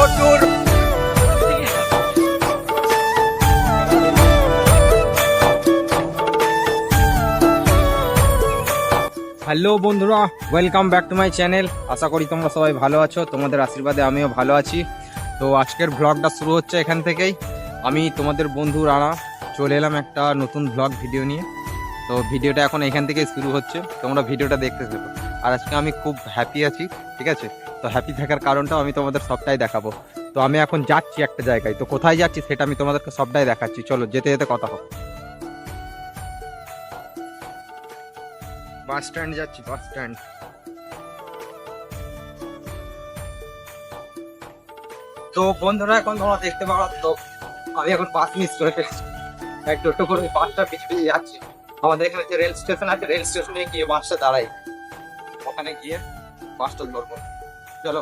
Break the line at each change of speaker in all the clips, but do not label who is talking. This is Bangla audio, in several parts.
প্রচুর। হ্যালো বন্ধুরা, welcome back to my channel. আশা করি তোমরা সবাই ভালো আছো, তোমাদের আশীর্বাদে আমিও ভালো আছি। তো আজকের ব্লগটা শুরু হচ্ছে এখান থেকেই। আমি তোমাদের বন্ধু রানা চলে এলাম একটা নতুন ব্লগ ভিডিও নিয়ে। তো ভিডিওটা এখন এখান থেকেই শুরু হচ্ছে, তোমরা ভিডিওটা দেখতে থাকো। আর আজকে আমি খুব হ্যাপি আছি, ঠিক আছে? তো হ্যাপি থাকার কারণটাও আমি তোমাদের সবটাই দেখাবো। তো আমি এখন যাচ্ছি একটা জায়গায়, তো কোথায় যাচ্ছি সেটা আমি তোমাদেরকে সবটাই দেখাচ্ছি। চলো যেতে যেতে কথা হোক। বাস স্ট্যান্ড যাচ্ছি, বাস স্ট্যান্ড। তো বন্ধুরা এখন তোমরা দেখতে পারো, তো আমি এখন বাস মিস করে ফেলছি। এক টোটো করে বাসটা পিছু পিছিয়ে যাচ্ছি। আমাদের এখানে যে রেল স্টেশন আছে, রেল স্টেশনে গিয়ে বাসটা দাঁড়াই, ওখানে গিয়ে বাসটা ধরবো। চলো।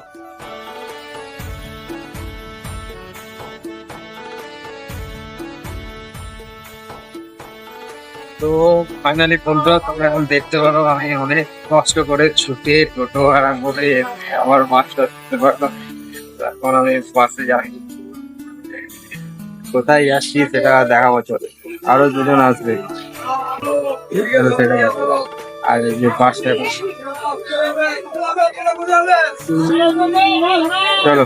তো ফাইনালি বন্ধুরা তোমরা এখন দেখতে পারো আমি অনেক কষ্ট করে ছুটে টোটো আরাম করে আমার বাসটা ধরতে পারলাম। এখন আমি বাসে যাই, কোথায় যাচ্ছি সেটা দেখাবো। চলে আরো দুজন আসবে, সেটা দেখাবো। আর এই যে বাসটা, চলো।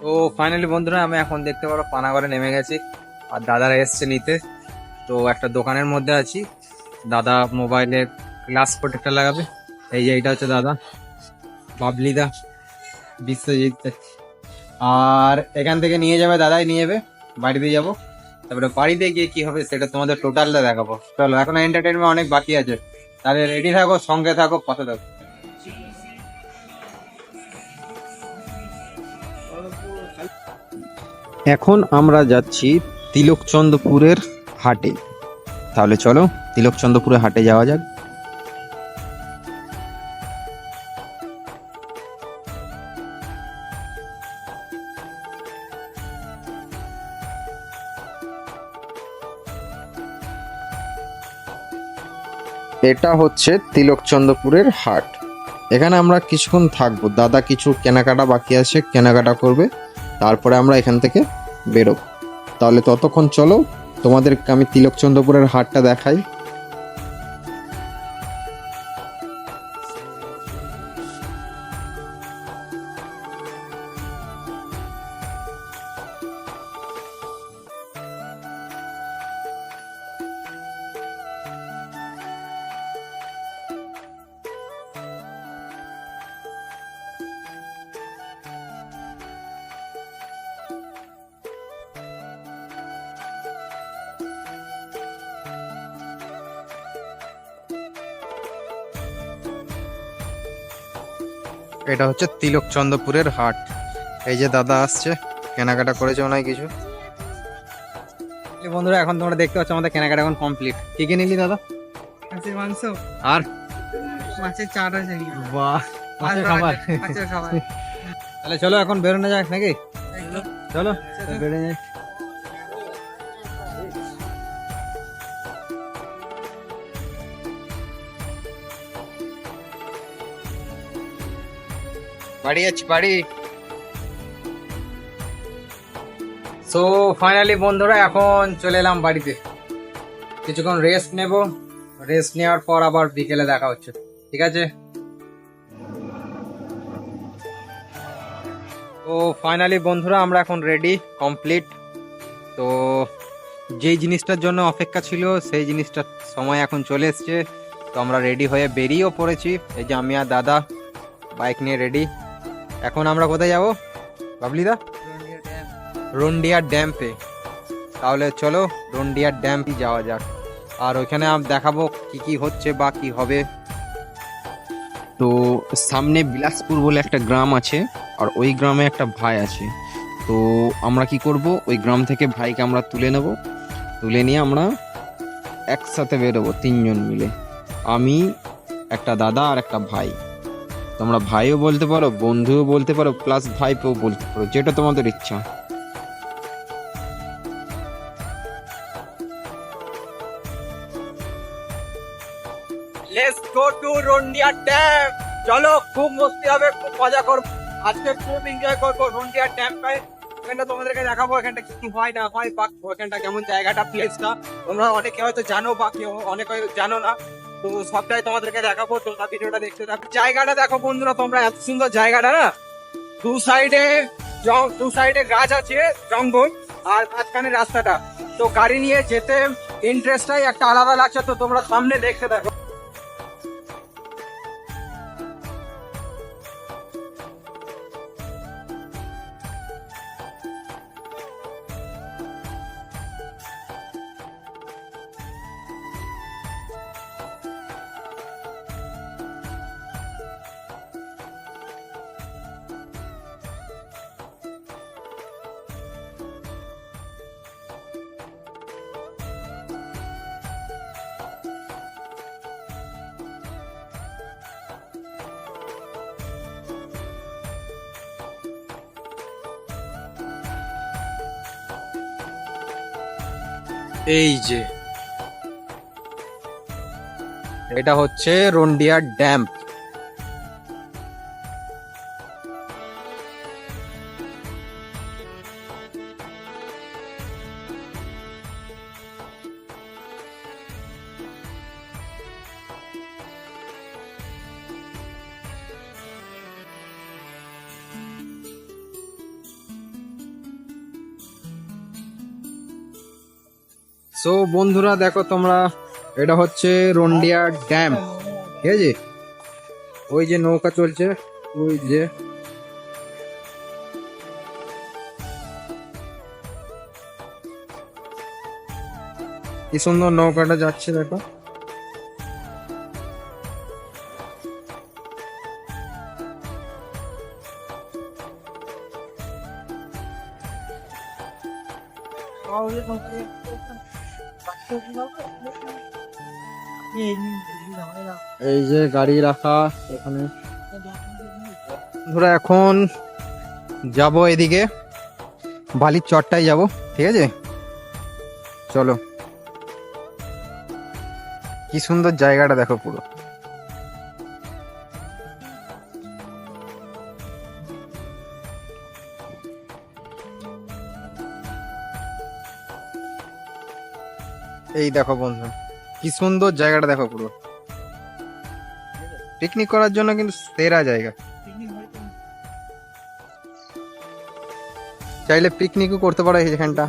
তো ফাইনালি বন্ধুরা আমি এখন দেখতে পারো পানাগড়ে নেমে গেছি, আর দাদারা এসছে নিতে। তো একটা দোকানের মধ্যে আছি, দাদা মোবাইলে গ্লাস প্রোটেক্টর লাগাবে। এই যে এইটা হচ্ছে দাদা, বাবলিদা, বিশ্বজিৎ। আর এখান থেকে নিয়ে যাবে, দাদাই নিয়ে যাবে, বাড়িতে যাব। তারপরে বাড়িতে গিয়ে কি হবে সেটা তোমাদের টোটালটা দেখাবো। চলো, এখন এন্টারটেনমেন্ট অনেক বাকি আছে, তাহলে রেডি থাকো, সঙ্গে থাকো, পথে থাকো। এখন আমরা যাচ্ছি তিলকচন্দ্রপুরের হাটে। তাহলে চলো তিলকচন্দ্রপুরের হাটে যাওয়া যাক। এটা হচ্ছে তিলকচন্দ্রপুরের হাট। এখানে আমরা কিছুক্ষণ থাকবো, দাদা কিছু কেনাকাটা বাকি আছে, কেনাকাটা করবে, তারপরে আমরা এখান থেকে বেরোবো। তাহলে ততক্ষণ চলো তোমাদেরকে আমি তিলকচন্দ্রপুরের হাটটা দেখাই। এটা হচ্ছে তিলকচন্দ্রপুরের হাট। এই যে দাদা আসছে, কেনাকাটা করেছে ওনাই কিছু। বন্ধুরা এখন তোমরা দেখতে পাচ্ছ আমাদের কেনাকাটা এখন কমপ্লিট। কি কি নিলি দাদা?
মাছের মাংস
আর
মাছের চাটা চাই।
বাহ, মাছের খাবার। তাহলে চলো এখন বেরোনো যাক নাকি? চলো বেরোনো যাক। বাড়ি যাচ্ছি, বাড়ি। সো ফাইনালি বন্ধুরা এখন চলে এলাম বাড়িতে, কিছুক্ষণ রেস্ট নেব। রেস্ট নেওয়ার পর আবার বিকেলে দেখা হচ্ছে, ঠিক আছে? তো ফাইনালি বন্ধুরা আমরা এখন রেডি, কমপ্লিট। তো যেই জিনিসটার জন্য অপেক্ষা ছিল সেই জিনিসটার সময় এখন চলে এসছে। তো আমরা রেডি হয়ে বেরিয়েও পড়েছি। এই যে আমি আর দাদা বাইক নিয়ে রেডি। এখন আমরা কোথায় যাব? বাবলিদা রন্ডিয়া ড্যাম্পে। তাহলে চলো রন্ডিয়া ড্যাম্পই যাওয়া যাক, আর ওইখানে দেখাবো কি কি হচ্ছে বা কি হবে। তো সামনে বিলাসপুর বলে একটা গ্রাম আছে, আর ওই গ্রামে একটা ভাই আছে। তো আমরা কি করব, ওই গ্রাম থেকে ভাইকে আমরা তুলে নেব, তুলে নিয়ে আমরা একসাথে বেরোবো 3 জন মিলে, আমি, একটা দাদা আর একটা ভাই। তোমরা ভাইও বলতে পারো, বন্ধুও বলতে পারো, প্লাস ভাইপোও বলতে পারো, যেটা তোমাদের ইচ্ছা। Let's go to Rondia dam. চলো, খুব মস্তি হবে, খুব মজা করবো আজকে, খুব এনজয় করবো রন্ডিয়া ড্যামে। এখানটা তোমাদেরকে দেখাবো এখানটা কি হয় না হয়, বা ওখানটা কেমন জায়গাটা, প্লেসটা তোমরা অনেকে হয়তো জানো বা কেউ অনেকে হয়তো জানো না। তো সবটাই তোমাদেরকে দেখাবো, তোমরা ভিডিওটা দেখতে থাকো। জায়গাটা দেখো বন্ধুরা তোমরা, এত সুন্দর জায়গাটা না, দু সাইডে গাছ আছে, জঙ্গল, আর মাঝখানে রাস্তাটা। তো গাড়ি নিয়ে যেতে ইন্টারেস্টটাই একটা আলাদা লাগছে। তো তোমরা সামনে দেখতে থাকো। এই যে এটা হচ্ছে রন্ডিয়া ড্যাম। সো বন্ধুরা দেখো তোমরা, এটা হচ্ছে রন্ডিয়া ড্যাম, ঠিক আছে? ওই যে নৌকা চলছে, ওই যে কি সুন্দর নৌকাটা যাচ্ছে দেখো। এই যে গাড়ি রাখা এখানে। ধরো এখন যাব এদিকে, বালির চরটাই যাব, ঠিক আছে? চলো, কি সুন্দর জায়গাটা দেখো পুরো। এই দেখো বন্ধু, কি সুন্দর জায়গাটা দেখো পুরো। পিকনিক করার জন্য কিন্তু সেরা জায়গা। চাইলে পিকনিকও করতে পারো এখানটা।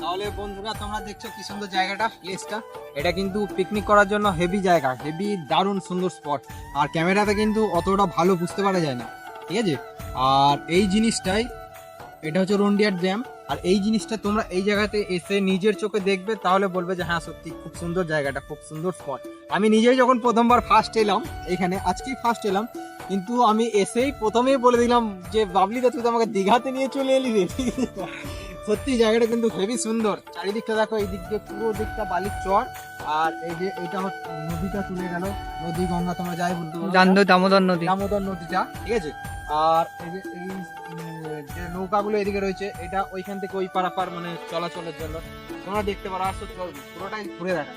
তাহলে বন্ধুরা তোমরা দেখছো কি সুন্দর জায়গাটা, প্লেসটা। এটা কিন্তু পিকনিক করার জন্য হেভি জায়গা, হেভি দারুণ সুন্দর স্পট। আর ক্যামেরাতে কিন্তু অতটা ভালো বুঝতে পারা যায় না, ঠিক আছে? আর এই জিনিসটাই, এটা হচ্ছে রন্ডিয়ার ড্যাম। আর এই জিনিসটা তোমরা এই জায়গাতে এসে নিজের চোখে দেখবে, তাহলে বলবে যে হ্যাঁ সত্যি খুব সুন্দর জায়গাটা, খুব সুন্দর স্পট। আমি নিজেই যখন প্রথমবার ফার্স্ট এলাম এখানে, আজকেই ফার্স্ট এলাম, কিন্তু আমি এসেই প্রথমেই বলে দিলাম যে বাবলিদা তুই তো আমাকে দীঘাতে নিয়ে চলে এলি রে। সত্যি জায়গাটা কিন্তু হেভি সুন্দর। চারিদিকটা দেখো, এই দিক দিয়ে পুরো দিকটা বালির চর। আর এই যে এটা হচ্ছে নদীটা চলে গেল, নদী গঙ্গা তোমরা যাই বলতে পারো,
দামোদর নদী।
দামোদর নদীটা, ঠিক আছে? আর এই যে এই যে নৌকাগুলো এদিকে রয়েছে, এটা ওইখান থেকে ওই পারাপার মানে চলাচলের জন্য তোমরা দেখতে পারো। আসো পুরোটাই ঘুরে দেখা।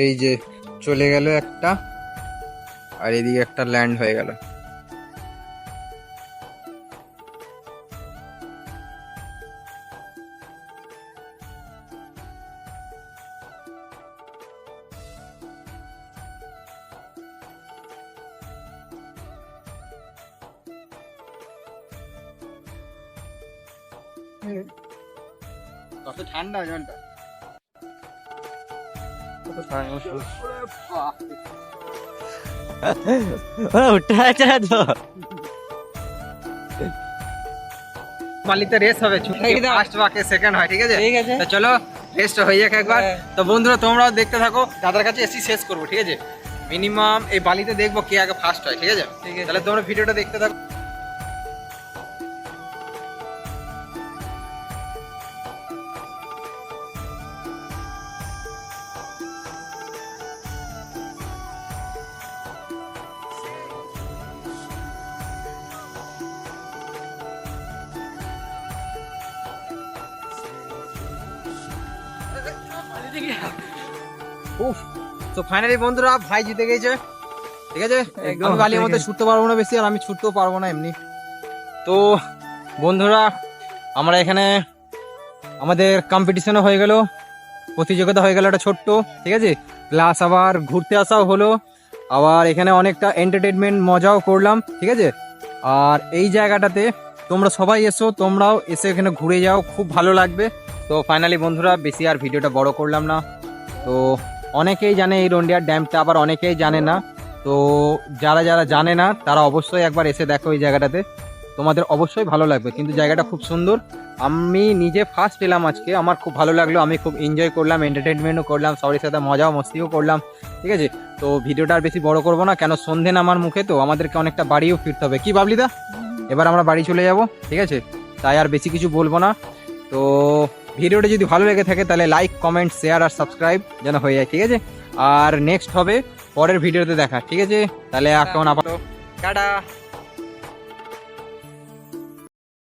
এই যে চলে গেল একটা, আর এদিকে একটা ল্যান্ড হয়ে গেল। কত ঠান্ডা জলটা। মালিতে রেস হবে, ফার্স্ট বাকে সেকেন্ড হয়, ঠিক আছে?
ঠিক আছে।
তো চলো রেস্ট হয়ে যাক একবার।
হ্যাঁ।
তো বন্ধুরা তোমরাও দেখতে থাকো, দাদার কাছে এসি শেষ করবো, ঠিক আছে? মিনিমাম এই বালিতে দেখবো কে আগে ফার্স্ট হয়, ঠিক আছে?
ঠিক আছে।
তাহলে তোমরা ভিডিওটা দেখতে থাকো। উফ, তো ফাইনালি বন্ধুরা ভাই জিতে গেছে, ঠিক আছে?
একদম
আমি বালির
ঠিক
মধ্যে
আছে।
ছুটতে পারবো না বেশি, আর আমি ছুটতেও পারবো না এমনি। তো বন্ধুরা আমরা এখানে আমাদের কম্পিটিশনও হয়ে গেল, প্রতিযোগিতা হয়ে গেল একটা ছোট্ট, ঠিক আছে? প্লাস আবার ঘুরতে আসাও হলো, আবার এখানে অনেকটা এন্টারটেনমেন্ট মজাও করলাম, ঠিক আছে? আর এই জায়গাটাতে তোমরা সবাই এসো, তোমরাও এসে এখানে ঘুরে যাও, খুব ভালো লাগবে। তো ফাইনালি বন্ধুরা বেশি আর ভিডিওটা বড় করলাম না। তো অনেকেই জানে এই রন্ডিয়ার ড্যামটা, আবার অনেকেই জানে না। তো যারা যারা জানে না তারা অবশ্যই একবার এসে দেখো এই জায়গাটাতে, তোমাদের অবশ্যই ভালো লাগবে। কিন্তু জায়গাটা খুব সুন্দর, আমি নিজে ফার্স্ট এলাম আজকে, আমার খুব ভালো লাগলো, আমি খুব এনজয় করলাম, এন্টারটেনমেন্টও করলাম, সবার সাথে মজাও মস্তিও করলাম, ঠিক আছে? তো ভিডিওটা আর বেশি বড় করবো না, কেন সন্ধে নামার মুখে, তো আমাদেরকে অনেকটা বাড়িও ফিরতে হবে, কি বাবলিদা? এবার আমরা বাড়ি চলে যাব, ঠিক আছে? তাই আর বেশি কিছু বলবো না। তো ভিডিওটা যদি ভালো লেগে থাকে তাহলে লাইক, কমেন্ট, শেয়ার আর সাবস্ক্রাইব যেন হয়ে যায়, ঠিক আছে? আর নেক্সট হবে পরের ভিডিওতে দেখা, ঠিক আছে? তাহলে এখন আপাতত টাটা।